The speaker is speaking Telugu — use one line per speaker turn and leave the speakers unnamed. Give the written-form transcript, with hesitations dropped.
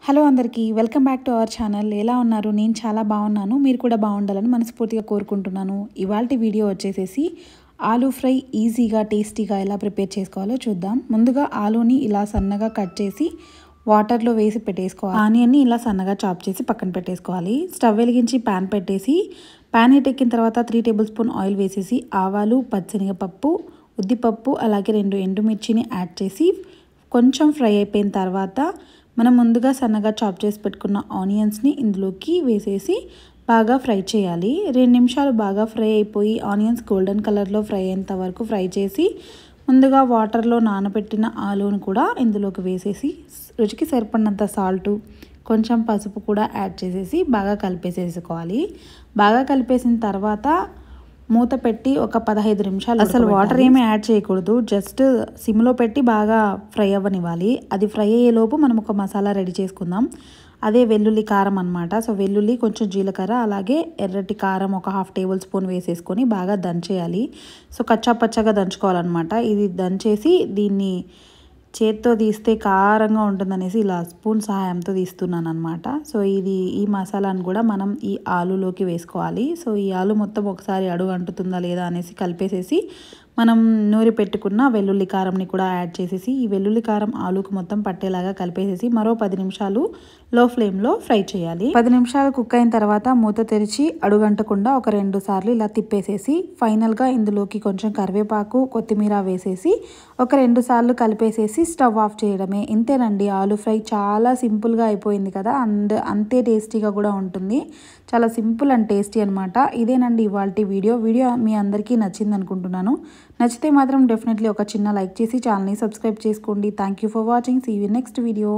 హలో అందరికీ welcome back to our channel. ఎలా ఉన్నారు? నేను చాలా బాగున్నాను. మీరు కూడా బాగుండాలని మనస్ఫూర్తిగా కోరుకుంటున్నాను. ఇవాల్టి వీడియో వచ్చేసేసి ఆలూ ఫ్రై ఈజీగా టేస్టీగా ఎలా ప్రిపేర్ చేసుకోవాలో చూద్దాం. ముందుగా ఆలూని ఇలా సన్నగా కట్ చేసి వాటర్లో వేసి పెట్టేసుకోవాలి. ఆనియన్ని ఇలా సన్నగా చాప్ చేసి పక్కన పెట్టేసుకోవాలి. స్టవ్ వెలిగించి ప్యాన్ పెట్టేసి ప్యాన్ హీట్ ఎక్కిన తర్వాత 3 టేబుల్ స్పూన్ ఆయిల్ వేసేసి ఆవాలు, పచ్చిశనగపప్పు, ఉద్దిపప్పు అలాగే 2 ఎండుమిర్చిని యాడ్ చేసి కొంచెం ఫ్రై అయిపోయిన తర్వాత మనం ముందుగా సన్నగా చాప్ చేసి పెట్టుకున్న ఆనియన్స్ని ఇందులోకి వేసేసి బాగా ఫ్రై చేయాలి. 2 నిమిషాలు బాగా ఫ్రై అయిపోయి ఆనియన్స్ గోల్డెన్ కలర్లో ఫ్రై అయ్యేంత వరకు ఫ్రై చేసి ముందుగా వాటర్లో నానబెట్టిన ఆలూను కూడా ఇందులోకి వేసేసి రుచికి సరిపడినంత సాల్టు, కొంచెం పసుపు కూడా యాడ్ చేసేసి బాగా కలిపేసేసుకోవాలి. బాగా కలిపేసిన తర్వాత మూత పెట్టి ఒక 15 నిమిషాలు అసలు వాటర్ ఏమీ యాడ్ చేయకూడదు. జస్ట్ సిమ్లో పెట్టి బాగా ఫ్రై అవ్వనివ్వాలి. అది ఫ్రై అయ్యేలోపు మనం ఒక మసాలా రెడీ చేసుకుందాం. అదే వెల్లుల్లి కారం అనమాట. సో వెల్లుల్లి, కొంచెం జీలకర్ర అలాగే ఎర్రటి కారం ఒక 1/2 టేబుల్ స్పూన్ వేసేసుకొని బాగా దంచేయాలి. సో కచ్చా పచ్చగా దంచుకోవాలన్నమాట. ఇది దంచేసి దీన్ని చేత్తో తీస్తే కారంగా ఉంటుందనేసి ఇలా స్పూన్ సహాయంతో తీస్తున్నాను అనమాట. సో ఈ మసాలాను కూడా మనం ఈ ఆలూలోకి వేసుకోవాలి. సో ఈ ఆలు మొత్తం ఒకసారి అడుగు అంటుతుందా లేదా అనేసి కలిపేసేసి మనం నూరి పెట్టుకున్న వెల్లుల్లి కారంని కూడా యాడ్ చేసేసి ఈ వెల్లుల్లి కారం ఆలూకు మొత్తం పట్టేలాగా కలిపేసేసి మరో 10 నిమిషాలు లో ఫ్లేమ్లో ఫ్రై చేయాలి. 10 నిమిషాలు కుక్ అయిన తర్వాత మూత తెరిచి అడుగంటకుండా ఒక 2 సార్లు ఇలా తిప్పేసేసి ఫైనల్గా ఇందులోకి కొంచెం కరివేపాకు, కొత్తిమీర వేసేసి ఒక 2 సార్లు కలిపేసేసి స్టవ్ ఆఫ్ చేయడమే. ఇంతేనండి, ఆలూ ఫ్రై చాలా సింపుల్గా అయిపోయింది కదా, అండ్ అంతే టేస్టీగా కూడా ఉంటుంది. చాలా సింపుల్ అండ్ టేస్టీ అనమాట. ఇదేనండి ఇవాల్టి వీడియో మీ అందరికీ నచ్చింది అనుకుంటున్నాను. నచ్చితే మాత్రం డెఫినెట్లీ ఒక చిన్న లైక్ చేసి ఛానల్ని సబ్స్క్రైబ్ చేసుకోండి. Thank you for watching. See you next video.